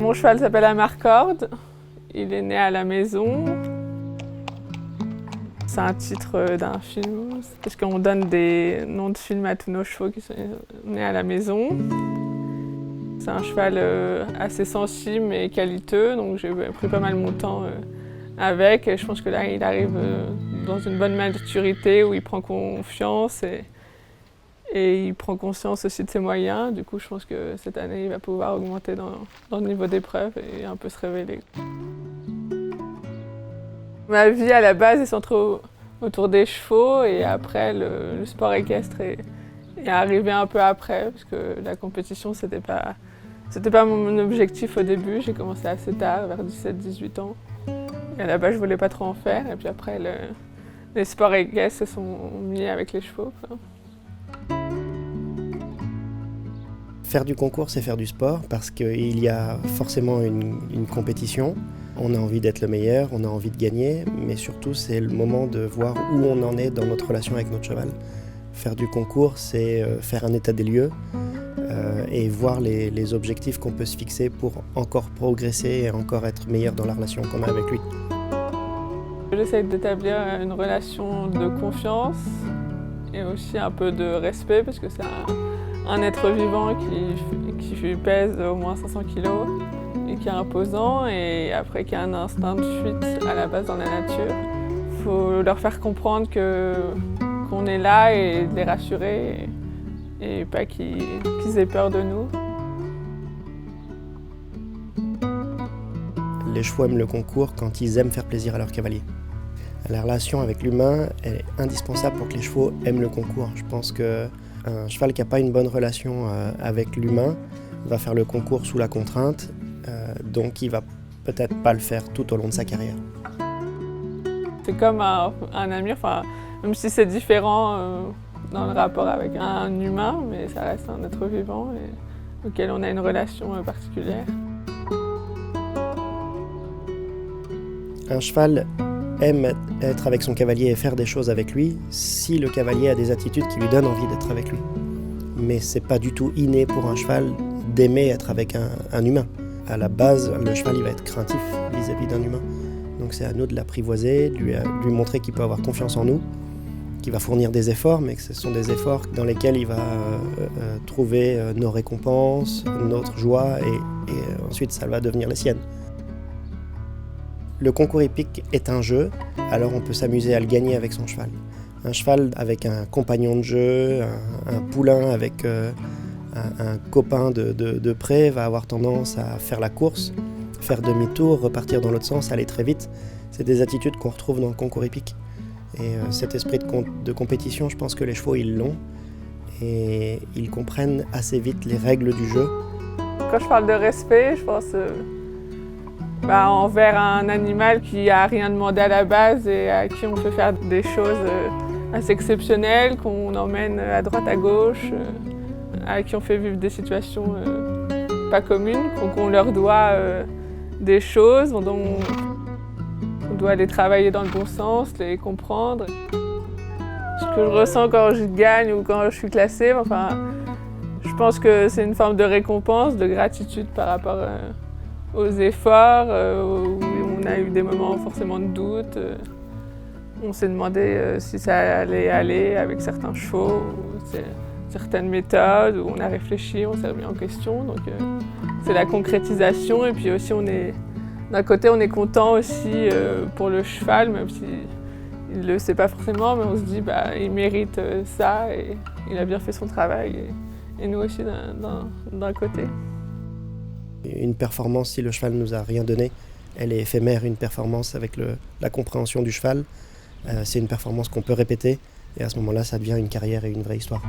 Mon cheval s'appelle Amarcord, il est né à la maison. C'est un titre d'un film, parce qu'on donne des noms de films à tous nos chevaux qui sont nés à la maison. C'est un cheval assez sensible et qualiteux, donc j'ai pris pas mal mon temps avec. Et je pense que là, il arrive dans une bonne maturité où il prend confiance et il prend conscience aussi de ses moyens. Du coup, je pense que cette année, il va pouvoir augmenter dans le niveau d'épreuve et un peu se révéler. Ma vie à la base est centrée autour des chevaux et après le sport équestre est arrivé un peu après parce que la compétition c'était pas mon objectif au début. J'ai commencé assez tard, vers 17-18 ans. Et à la base je voulais pas trop en faire et puis après les sports équestres se sont mis avec les chevaux, quoi. Faire du concours, c'est faire du sport parce qu'il y a forcément une compétition. On a envie d'être le meilleur, on a envie de gagner, mais surtout c'est le moment de voir où on en est dans notre relation avec notre cheval. Faire du concours, c'est faire un état des lieux et voir les objectifs qu'on peut se fixer pour encore progresser et encore être meilleur dans la relation qu'on a avec lui. J'essaie d'établir une relation de confiance et aussi un peu de respect parce que c'est un être vivant qui pèse au moins 500 kg et qui est imposant et après qui a un instinct de fuite à la base dans la nature. Il faut leur faire comprendre qu'on est là et les rassurer et pas qu'ils aient peur de nous. Les chevaux aiment le concours quand ils aiment faire plaisir à leur cavalier. La relation avec l'humain est indispensable pour que les chevaux aiment le concours. Je pense qu'un cheval qui n'a pas une bonne relation avec l'humain va faire le concours sous la contrainte, donc il va peut-être pas le faire tout au long de sa carrière. C'est comme un ami, enfin, même si c'est différent dans le rapport avec un humain, mais ça reste un être vivant et auquel on a une relation particulière. Un cheval aime être avec son cavalier et faire des choses avec lui si le cavalier a des attitudes qui lui donnent envie d'être avec lui. Mais c'est pas du tout inné pour un cheval d'aimer être avec un humain. À la base, le cheval il va être craintif vis-à-vis d'un humain. Donc c'est à nous de l'apprivoiser, de lui montrer qu'il peut avoir confiance en nous, qu'il va fournir des efforts, mais que ce sont des efforts dans lesquels il va trouver nos récompenses, notre joie et ensuite ça va devenir les siennes. Le concours hippique est un jeu, alors on peut s'amuser à le gagner avec son cheval. Un cheval avec un compagnon de jeu, un poulain avec un copain de près va avoir tendance à faire la course, faire demi-tour, repartir dans l'autre sens, aller très vite. C'est des attitudes qu'on retrouve dans le concours hippique. Et cet esprit de compétition, je pense que les chevaux ils l'ont et ils comprennent assez vite les règles du jeu. Quand je parle de respect, je pense envers un animal qui n'a rien demandé à la base et à qui on fait faire des choses assez exceptionnelles, qu'on emmène à droite à gauche, à qui on fait vivre des situations pas communes, qu'on leur doit des choses, on doit les travailler dans le bon sens, les comprendre. Ce que je ressens quand je gagne ou quand je suis classée, je pense que c'est une forme de récompense, de gratitude par rapport aux efforts, où on a eu des moments forcément de doute. On s'est demandé si ça allait aller avec certains chevaux, ou certaines méthodes, où on a réfléchi, on s'est remis en question. Donc c'est la concrétisation et puis aussi d'un côté on est content aussi pour le cheval, même s'il ne le sait pas forcément, mais on se dit il mérite ça et il a bien fait son travail et nous aussi d'un côté. Une performance, si le cheval ne nous a rien donné, elle est éphémère. Une performance avec la compréhension du cheval, c'est une performance qu'on peut répéter et à ce moment-là, ça devient une carrière et une vraie histoire.